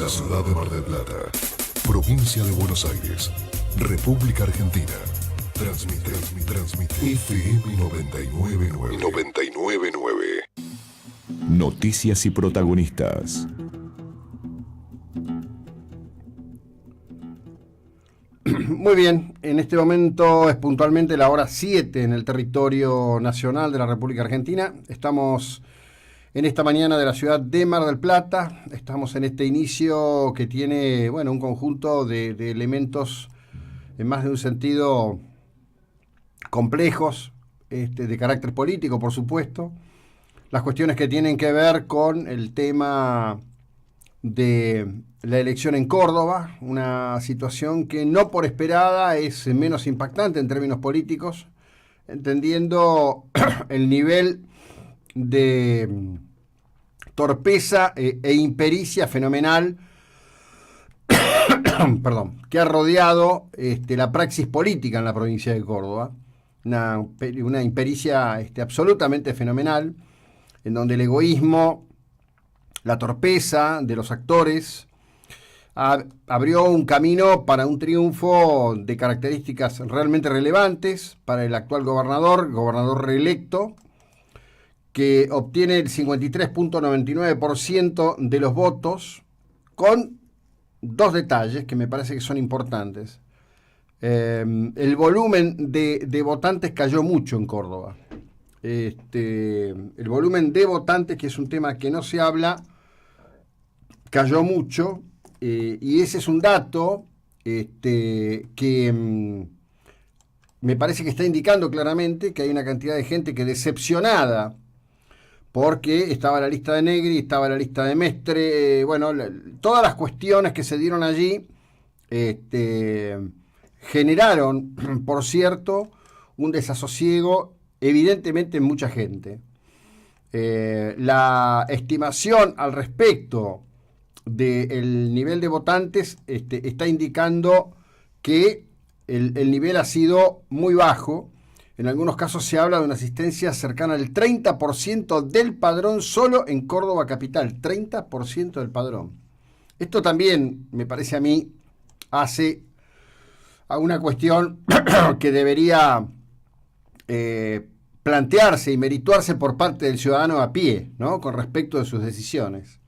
la ciudad de Mar del Plata, provincia de Buenos Aires, República Argentina. Transmite FM 999. Noticias y protagonistas. Muy bien, en este momento es puntualmente la hora 7 en el territorio nacional de la República Argentina. Estamos en esta mañana de la ciudad de Mar del Plata. Estamos en este inicio que tiene, bueno, un conjunto de elementos en más de un sentido complejos, de carácter político, por supuesto. Las cuestiones que tienen que ver con el tema de la elección en Córdoba, una situación que no por esperada es menos impactante en términos políticos, entendiendo el nivel de torpeza e impericia fenomenal perdón, que ha rodeado la praxis política en la provincia de Córdoba, una impericia absolutamente fenomenal, en donde el egoísmo, la torpeza de los actores abrió un camino para un triunfo de características realmente relevantes para el actual gobernador reelecto, que obtiene el 53.99% de los votos, con dos detalles que me parece que son importantes. El volumen de votantes cayó mucho en Córdoba. El volumen de votantes, que es un tema que no se habla, cayó mucho, y ese es un dato que me parece que está indicando claramente que hay una cantidad de gente que, decepcionada porque estaba la lista de Negri, estaba la lista de Mestre, todas las cuestiones que se dieron allí generaron, por cierto, un desasosiego evidentemente en mucha gente. La estimación al respecto del nivel de votantes está indicando que el nivel ha sido muy bajo. En algunos casos se habla de una asistencia cercana al 30% del padrón solo en Córdoba capital, 30% del padrón. Esto también, me parece a mí, hace a una cuestión que debería plantearse y merituarse por parte del ciudadano a pie, ¿no?, con respecto de sus decisiones.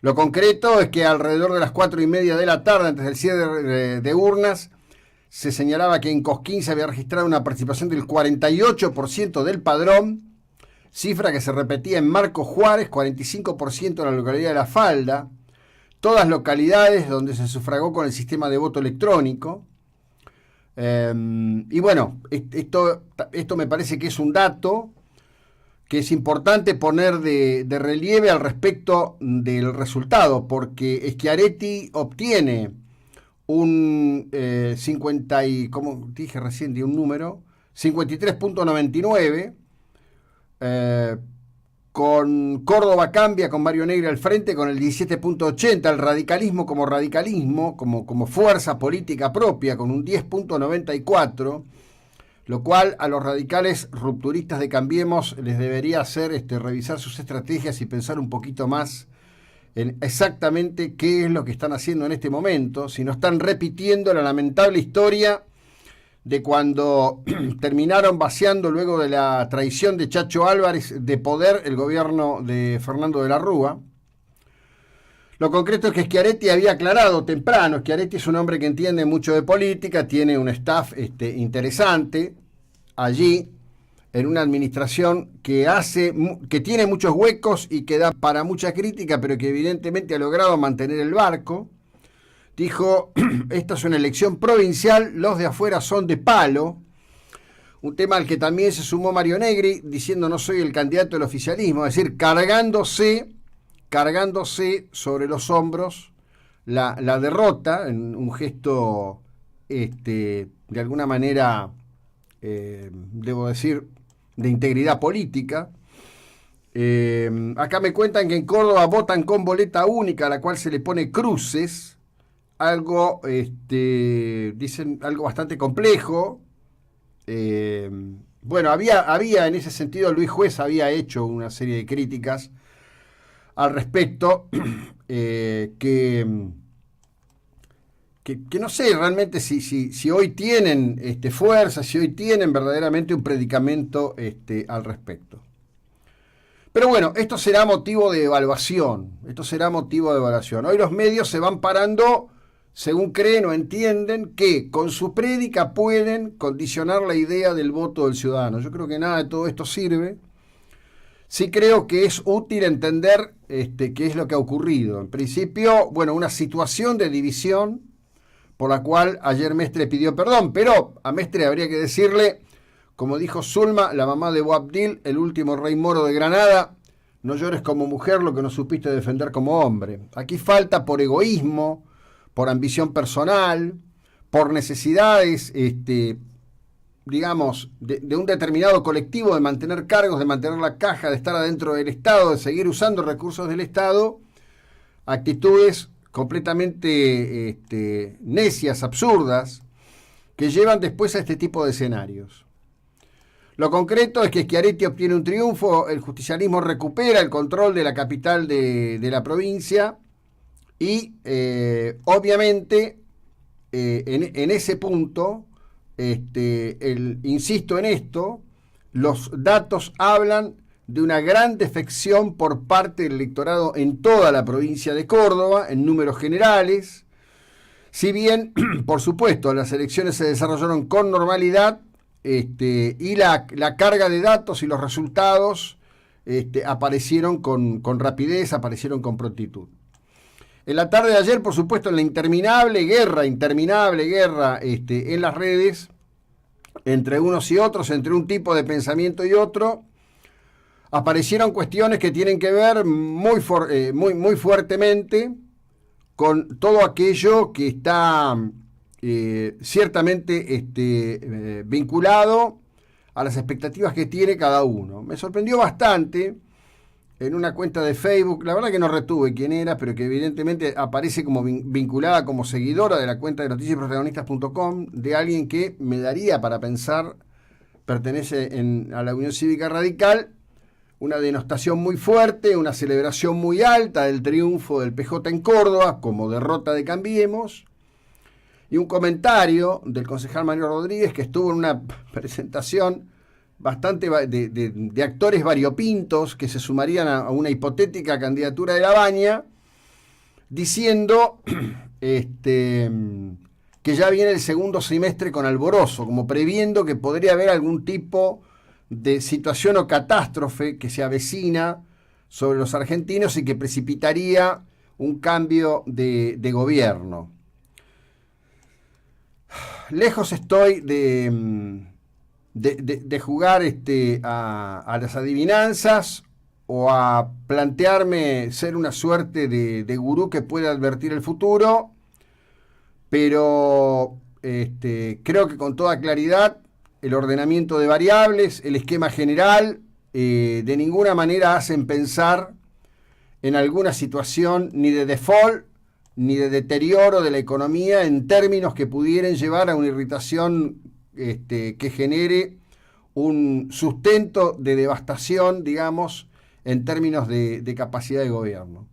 Lo concreto es que alrededor de las 4:30 de la tarde, antes del cierre de urnas, se señalaba que en Cosquín se había registrado una participación del 48% del padrón, cifra que se repetía en Marcos Juárez, 45% en la localidad de La Falda, todas localidades donde se sufragó con el sistema de voto electrónico. Y bueno, esto me parece que es un dato que es importante poner de relieve al respecto del resultado, porque Schiaretti obtiene un 50 y, como dije recién, de un número, 53.99, con Córdoba Cambia, con Mario Negri al frente, con el 17.80, el radicalismo como fuerza política propia, con un 10.94, lo cual a los radicales rupturistas de Cambiemos les debería hacer revisar sus estrategias y pensar un poquito más en exactamente qué es lo que están haciendo en este momento, si no están repitiendo la lamentable historia de cuando terminaron vaciando, luego de la traición de Chacho Álvarez, de poder el gobierno de Fernando de la Rúa. Lo concreto es que Schiaretti había aclarado temprano. Schiaretti es un hombre que entiende mucho de política, tiene un staff interesante allí, en una administración que tiene muchos huecos y que da para mucha crítica, pero que evidentemente ha logrado mantener el barco. Dijo: esta es una elección provincial, los de afuera son de palo. Un tema al que también se sumó Mario Negri, diciendo: no soy el candidato del oficialismo, es decir, cargándose sobre los hombros la derrota, en un gesto de alguna manera, debo decir, de integridad política. Acá me cuentan que en Córdoba votan con boleta única, a la cual se le pone cruces, algo, dicen, algo bastante complejo. Había en ese sentido, Luis Juez había hecho una serie de críticas al respecto. que no sé realmente si hoy tienen fuerza, si hoy tienen verdaderamente un predicamento al respecto. Pero bueno, esto será motivo de evaluación. Hoy los medios se van parando, según creen o entienden, que con su prédica pueden condicionar la idea del voto del ciudadano. Yo creo que nada de todo esto sirve. Sí creo que es útil entender qué es lo que ha ocurrido. En principio, bueno, una situación de división por la cual ayer Mestre pidió perdón, pero a Mestre habría que decirle, como dijo Zulma, la mamá de Boabdil, el último rey moro de Granada, no llores como mujer lo que no supiste defender como hombre. Aquí falta por egoísmo, por ambición personal, por necesidades, digamos, de un determinado colectivo, de mantener cargos, de mantener la caja, de estar adentro del Estado, de seguir usando recursos del Estado, actitudes completamente necias, absurdas, que llevan después a este tipo de escenarios. Lo concreto es que Schiaretti obtiene un triunfo, el justicialismo recupera el control de la capital de la provincia y obviamente en ese punto, insisto en esto, los datos hablan de una gran defección por parte del electorado en toda la provincia de Córdoba, en números generales. Si bien, por supuesto, las elecciones se desarrollaron con normalidad, y la carga de datos y los resultados aparecieron con rapidez, aparecieron con prontitud. En la tarde de ayer, por supuesto, en la interminable guerra en las redes, entre unos y otros, entre un tipo de pensamiento y otro, aparecieron cuestiones que tienen que ver muy fuertemente con todo aquello que está ciertamente vinculado a las expectativas que tiene cada uno. Me sorprendió bastante en una cuenta de Facebook, la verdad que no retuve quién era, pero que evidentemente aparece como vinculada como seguidora de la cuenta de noticiasprotagonistas.com, de alguien que me daría para pensar pertenece a la Unión Cívica Radical, una denostación muy fuerte, una celebración muy alta del triunfo del PJ en Córdoba como derrota de Cambiemos, y un comentario del concejal Mario Rodríguez, que estuvo en una presentación bastante de actores variopintos que se sumarían a una hipotética candidatura de Labaña, diciendo que ya viene el segundo semestre con alborozo, como previendo que podría haber algún tipo de situación o catástrofe que se avecina sobre los argentinos y que precipitaría un cambio de gobierno. Lejos estoy de jugar a las adivinanzas o a plantearme ser una suerte de gurú que pueda advertir el futuro, pero creo que con toda claridad el ordenamiento de variables, el esquema general, de ninguna manera hacen pensar en alguna situación ni de default ni de deterioro de la economía en términos que pudieran llevar a una irritación que genere un sustento de devastación, digamos, en términos de capacidad de gobierno.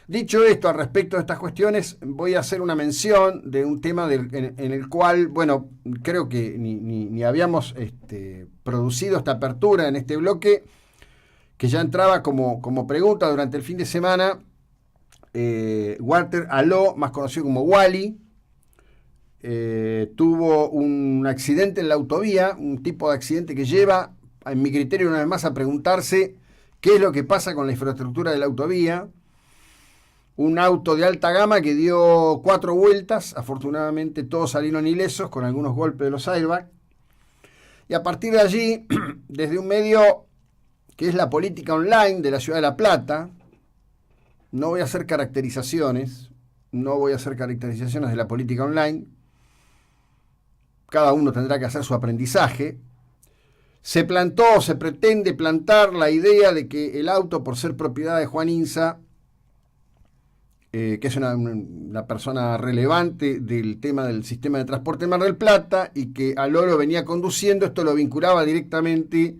Dicho esto, al respecto de estas cuestiones, voy a hacer una mención de un tema en el cual, bueno, creo que ni habíamos producido esta apertura en este bloque, que ya entraba como pregunta durante el fin de semana. Walter Aló, más conocido como Wally, tuvo un accidente en la autovía, un tipo de accidente que lleva, en mi criterio, una vez más a preguntarse qué es lo que pasa con la infraestructura de la autovía. Un auto de alta gama que dio 4 vueltas, afortunadamente todos salieron ilesos con algunos golpes de los airbags, y a partir de allí, desde un medio que es la política online de la ciudad de La Plata, no voy a hacer caracterizaciones de la política online, cada uno tendrá que hacer su aprendizaje. Se pretende plantar la idea de que el auto, por ser propiedad de Juan Inza, que es una persona relevante del tema del sistema de transporte en Mar del Plata, y que Aló lo venía conduciendo, esto lo vinculaba directamente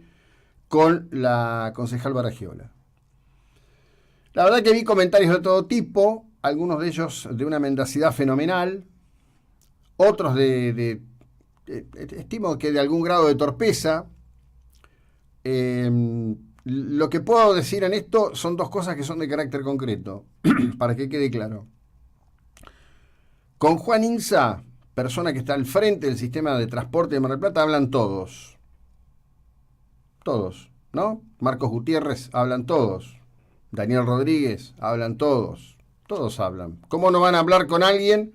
con la concejal Baragiola. La verdad que vi comentarios de todo tipo, algunos de ellos de una mendacidad fenomenal, otros estimo que de algún grado de torpeza. Lo que puedo decir en esto son dos cosas que son de carácter concreto, para que quede claro. Con Juan Insa, persona que está al frente del sistema de transporte de Mar del Plata, hablan todos. Todos, ¿no? Marcos Gutiérrez, hablan todos. Daniel Rodríguez, hablan todos. Todos hablan. ¿Cómo no van a hablar con alguien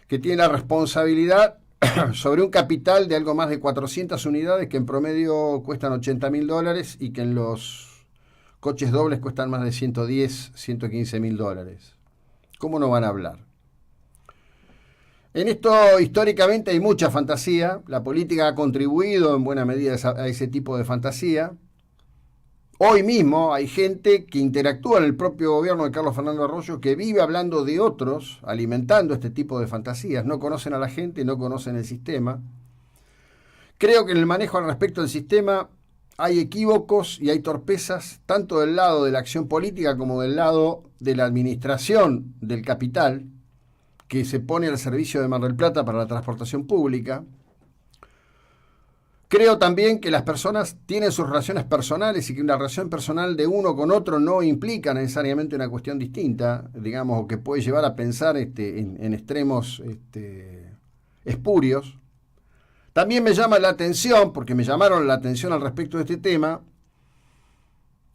que tiene la responsabilidad sobre un capital de algo más de 400 unidades que en promedio cuestan $80.000 y que en los coches dobles cuestan más de 110, $115.000? ¿Cómo no van a hablar? En esto históricamente hay mucha fantasía. La política ha contribuido en buena medida a ese tipo de fantasía. Hoy mismo hay gente que interactúa en el propio gobierno de Carlos Fernando Arroyo que vive hablando de otros, alimentando este tipo de fantasías. No conocen a la gente, no conocen el sistema. Creo que en el manejo al respecto del sistema hay equívocos y hay torpezas, tanto del lado de la acción política como del lado de la administración del capital, que se pone al servicio de Mar del Plata para la transportación pública. Creo también que las personas tienen sus relaciones personales y que una relación personal de uno con otro no implica necesariamente una cuestión distinta, digamos, o que puede llevar a pensar en extremos espurios. También me llama la atención, porque me llamaron la atención al respecto de este tema,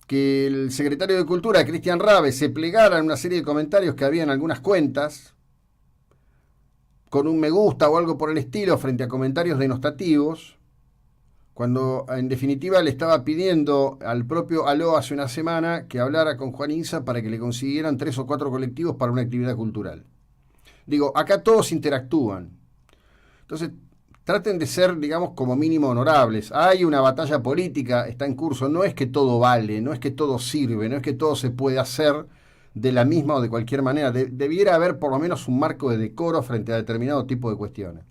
que el secretario de Cultura, Cristian Rabe, se plegara en una serie de comentarios que había en algunas cuentas, con un me gusta o algo por el estilo, frente a comentarios denostativos, cuando en definitiva le estaba pidiendo al propio Aló hace una semana que hablara con Juan Insa para que le consiguieran 3 o 4 colectivos para una actividad cultural. Digo, acá todos interactúan. Entonces, traten de ser, digamos, como mínimo honorables. Hay una batalla política, está en curso. No es que todo vale, no es que todo sirve, no es que todo se puede hacer de la misma o de cualquier manera. Debiera haber por lo menos un marco de decoro frente a determinado tipo de cuestiones.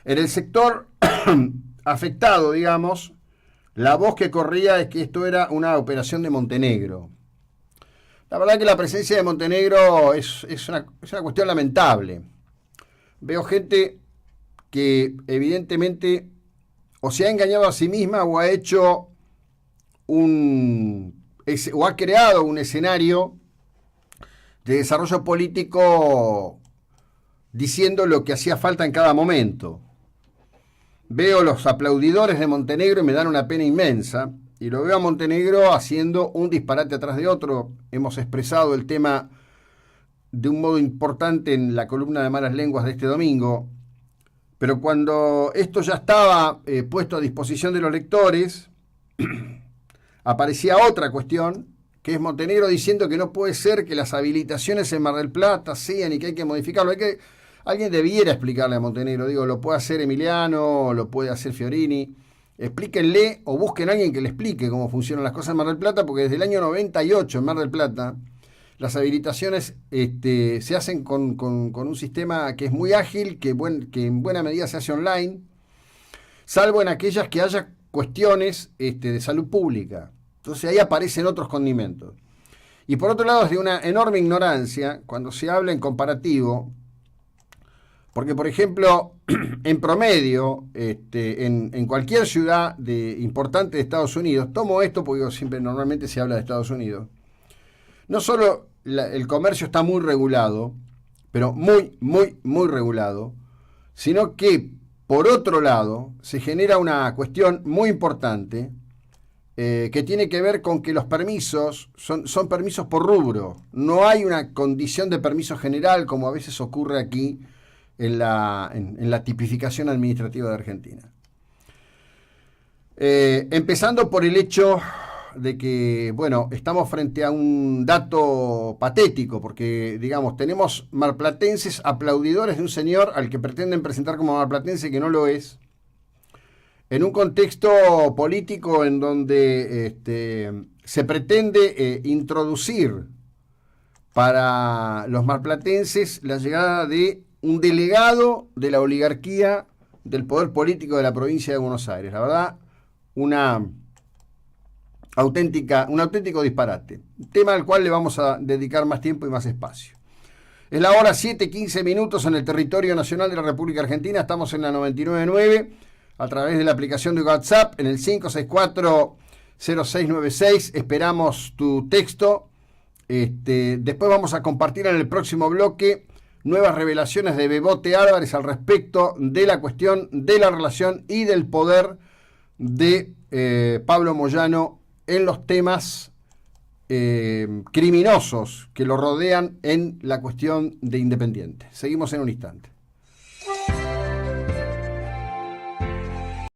En el sector afectado, digamos, la voz que corría es que esto era una operación de Montenegro. La verdad que la presencia de Montenegro es una cuestión lamentable. Veo gente que evidentemente o se ha engañado a sí misma o ha hecho o ha creado un escenario de desarrollo político diciendo lo que hacía falta en cada momento. Veo los aplaudidores de Montenegro y me dan una pena inmensa, y lo veo a Montenegro haciendo un disparate atrás de otro. Hemos expresado el tema de un modo importante en la columna de Malas Lenguas de este domingo, pero cuando esto ya estaba puesto a disposición de los lectores, aparecía otra cuestión, que es Montenegro diciendo que no puede ser que las habilitaciones en Mar del Plata sean y que hay que modificarlo. Alguien debiera explicarle a Montenegro, digo, lo puede hacer Emiliano, lo puede hacer Fiorini. Explíquenle o busquen a alguien que le explique cómo funcionan las cosas en Mar del Plata, porque desde el año 98 en Mar del Plata las habilitaciones se hacen con un sistema que es muy ágil, que en buena medida se hace online, salvo en aquellas que haya cuestiones de salud pública. Entonces ahí aparecen otros condimentos. Y por otro lado, es de una enorme ignorancia cuando se habla en comparativo, porque por ejemplo, en promedio, en cualquier ciudad importante de Estados Unidos, tomo esto porque siempre normalmente se habla de Estados Unidos, no solo el comercio está muy regulado, pero muy, muy, muy regulado, sino que por otro lado se genera una cuestión muy importante que tiene que ver con que los permisos son permisos por rubro. No hay una condición de permiso general como a veces ocurre aquí en la tipificación administrativa de Argentina. Empezando por el hecho de que, bueno, estamos frente a un dato patético, porque, digamos, tenemos marplatenses aplaudidores de un señor al que pretenden presentar como marplatense que no lo es, en un contexto político en donde se pretende introducir para los marplatenses la llegada de un delegado de la oligarquía del poder político de la provincia de Buenos Aires. La verdad, una un auténtico disparate. Tema al cual le vamos a dedicar más tiempo y más espacio. Es la hora 7:15 minutos en el territorio nacional de la República Argentina. Estamos en la 99.9 a través de la aplicación de WhatsApp en el 564-0696. Esperamos tu texto. Después vamos a compartir en el próximo bloque nuevas revelaciones de Bebote Álvarez al respecto de la cuestión de la relación y del poder de Pablo Moyano en los temas criminosos que lo rodean en la cuestión de Independiente. Seguimos en un instante.